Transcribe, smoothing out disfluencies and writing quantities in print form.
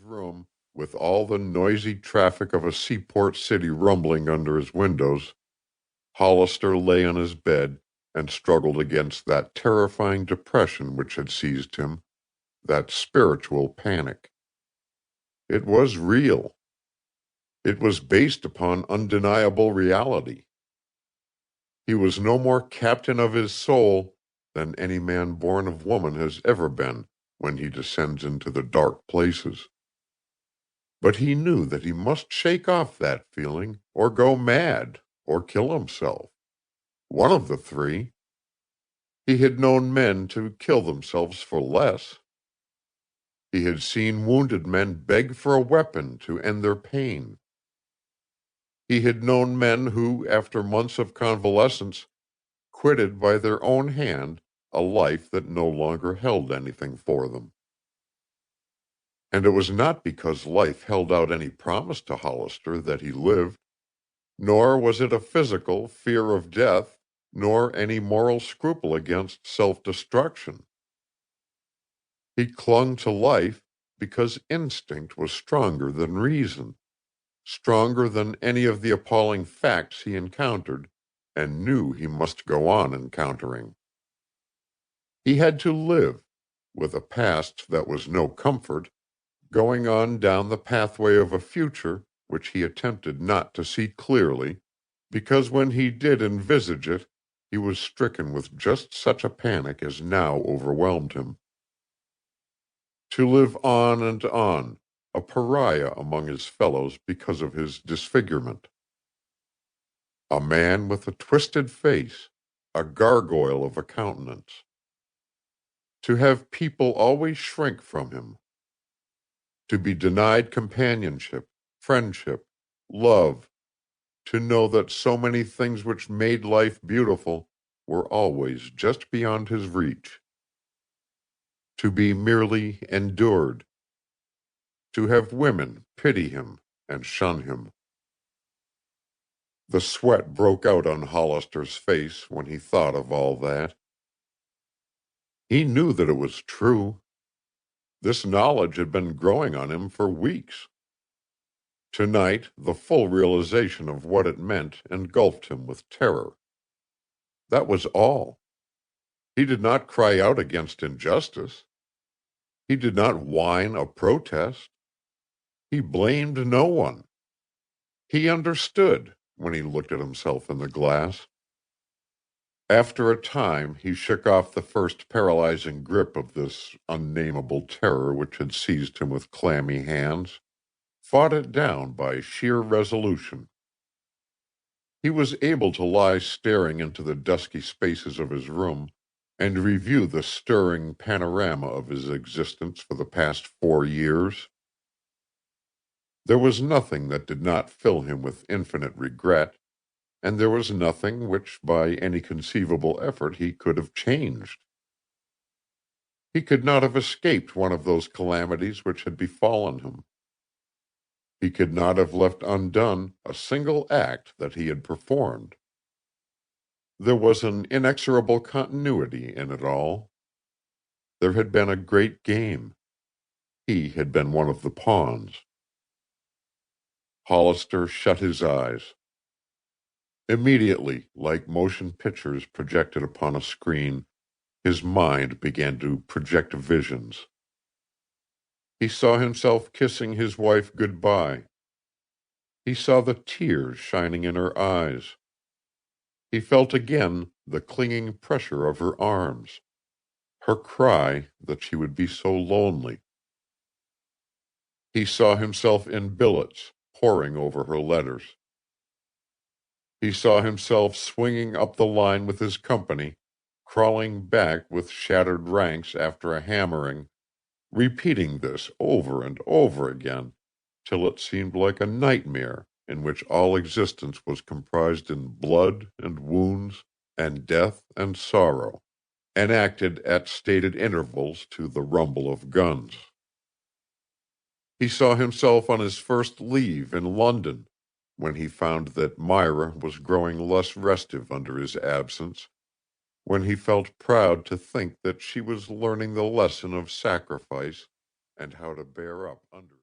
room, with all the noisy traffic of a seaport city rumbling under his windows, Hollister lay on his bed and struggled against that terrifying depression which had seized him, that spiritual panic. It was real. It was based upon undeniable reality. He was no more captain of his soul than any man born of woman has ever been when he descends into the dark places. But he knew that he must shake off that feeling, or go mad, or kill himself. One of the three. He had known men to kill themselves for less. He had seen wounded men beg for a weapon to end their pain. He had known men who, after months of convalescence, quitted by their own hand a life that no longer held anything for them. And it was not because life held out any promise to Hollister that he lived, nor was it a physical fear of death, nor any moral scruple against self-destruction. He clung to life because instinct was stronger than reason, stronger than any of the appalling facts he encountered and knew he must go on encountering. He had to live, with a past that was no comfort, going on down the pathway of a future which he attempted not to see clearly, because when he did envisage it, he was stricken with just such a panic as now overwhelmed him. To live on and on, a pariah among his fellows because of his disfigurement. A man with a twisted face, a gargoyle of a countenance. To have people always shrink from him. To be denied companionship, friendship, love. To know that so many things which made life beautiful were always just beyond his reach. To be merely endured. To have women pity him and shun him. The sweat broke out on Hollister's face when he thought of all that. He knew that it was true. This knowledge had been growing on him for weeks. Tonight, the full realization of what it meant engulfed him with terror. That was all. He did not cry out against injustice. He did not whine a protest. He blamed no one. He understood when he looked at himself in the glass. After a time, he shook off the first paralyzing grip of this unnameable terror which had seized him with clammy hands, fought it down by sheer resolution. He was able to lie staring into the dusky spaces of his room and review the stirring panorama of his existence for the past 4 years. There was nothing that did not fill him with infinite regret, and there was nothing which by any conceivable effort he could have changed. He could not have escaped one of those calamities which had befallen him. He could not have left undone a single act that he had performed. There was an inexorable continuity in it all. There had been a great game. He had been one of the pawns. Hollister shut his eyes. Immediately, like motion pictures projected upon a screen, his mind began to project visions. He saw himself kissing his wife good-bye. He saw the tears shining in her eyes. He felt again the clinging pressure of her arms, her cry that she would be so lonely. He saw himself in billets, poring over her letters. He saw himself swinging up the line with his company, crawling back with shattered ranks after a hammering, repeating this over and over again, till it seemed like a nightmare in which all existence was comprised in blood and wounds and death and sorrow, enacted at stated intervals to the rumble of guns. He saw himself on his first leave in London, when he found that Myra was growing less restive under his absence, when he felt proud to think that she was learning the lesson of sacrifice and how to bear up under